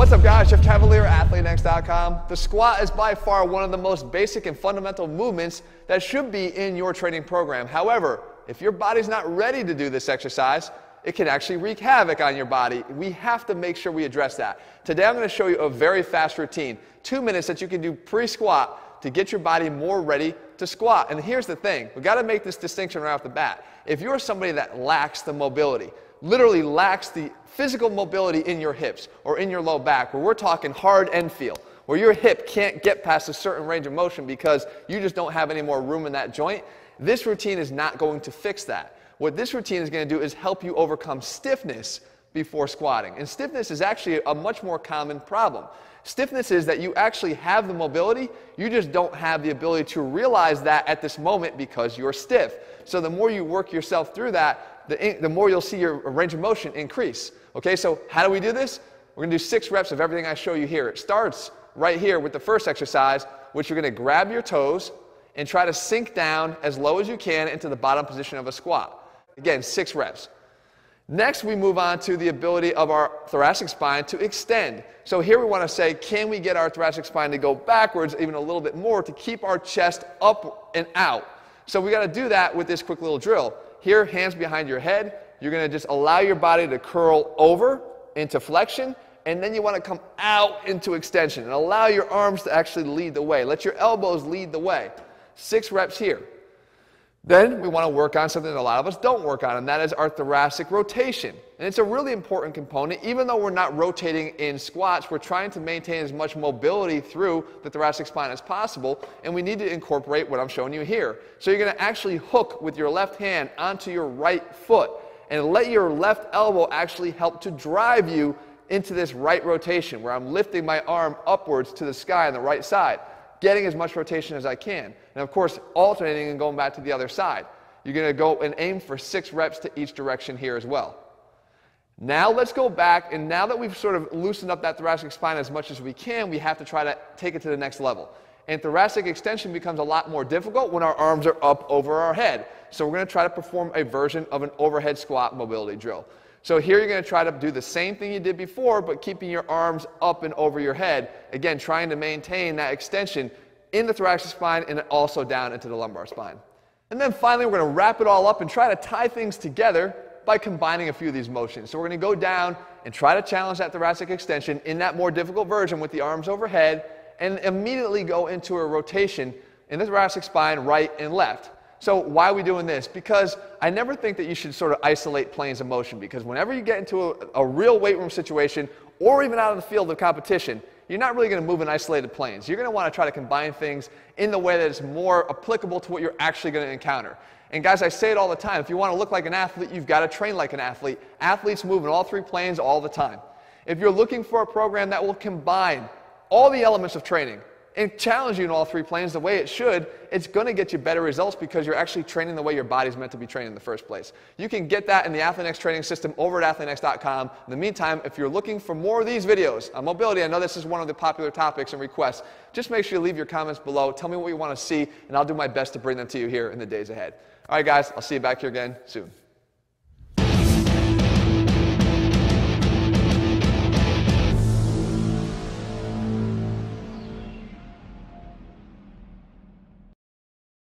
What's up, guys? Chef Cavalier, ATHLEAN-X.com. The squat is by far one of the most basic and fundamental movements that should be in your training program. However, if your body's not ready to do this exercise, it can actually wreak havoc on your body. We have to make sure we address that. Today I'm going to show you a very fast routine, 2 minutes that you can do pre-squat to get your body more ready to squat. And here's the thing, we've got to make this distinction right off the bat. If you're somebody that lacks the mobility, literally lacks the physical mobility in your hips or in your low back, where we're talking hard end feel, where your hip can't get past a certain range of motion because you just don't have any more room in that joint, this routine is not going to fix that. What this routine is going to do is help you overcome stiffness before squatting. And stiffness is actually a much more common problem. Stiffness is that you actually have the mobility, you just don't have the ability to realize that at this moment because you're stiff. So the more you work yourself through that, the more you'll see your range of motion increase. Okay, so how do we do this? We're going to do 6 reps of everything I show you here. It starts right here with the first exercise, which you're going to grab your toes and try to sink down as low as you can into the bottom position of a squat. Again, 6 reps. Next, we move on to the ability of our thoracic spine to extend. So here we want to say, can we get our thoracic spine to go backwards even a little bit more to keep our chest up and out? So we got to do that with this quick little drill. Here, hands behind your head. You're going to just allow your body to curl over into flexion, and then you want to come out into extension and allow your arms to actually lead the way. Let your elbows lead the way. 6 reps here. Then we want to work on something that a lot of us don't work on, and that is our thoracic rotation. And it's a really important component. Even though we're not rotating in squats, we're trying to maintain as much mobility through the thoracic spine as possible, and we need to incorporate what I'm showing you here. So you're going to actually hook with your left hand onto your right foot and let your left elbow actually help to drive you into this right rotation where I'm lifting my arm upwards to the sky on the right side, getting as much rotation as I can. And of course, alternating and going back to the other side. You're going to go and aim for 6 reps to each direction here as well. Now let's go back, and now that we've sort of loosened up that thoracic spine as much as we can, we have to try to take it to the next level. And thoracic extension becomes a lot more difficult when our arms are up over our head. So we're going to try to perform a version of an overhead squat mobility drill. So here you're going to try to do the same thing you did before, but keeping your arms up and over your head. Again, trying to maintain that extension in the thoracic spine and also down into the lumbar spine. And then finally, we're going to wrap it all up and try to tie things together by combining a few of these motions. So we're going to go down and try to challenge that thoracic extension in that more difficult version with the arms overhead and immediately go into a rotation in the thoracic spine, right and left. So why are we doing this? Because I never think that you should sort of isolate planes of motion, because whenever you get into a real weight room situation or even out in the field of competition, you're not really going to move in isolated planes. You're going to want to try to combine things in the way that is more applicable to what you're actually going to encounter. And guys, I say it all the time, if you want to look like an athlete, you've got to train like an athlete. Athletes move in all 3 planes all the time. If you're looking for a program that will combine all the elements of training and challenge you in all 3 planes the way it should, it's going to get you better results because you're actually training the way your body's meant to be trained in the first place. You can get that in the ATHLEAN-X training system over at ATHLEAN-X.com. In the meantime, if you're looking for more of these videos on mobility, I know this is one of the popular topics and requests, just make sure you leave your comments below. Tell me what you want to see, and I'll do my best to bring them to you here in the days ahead. All right, guys, I'll see you back here again soon.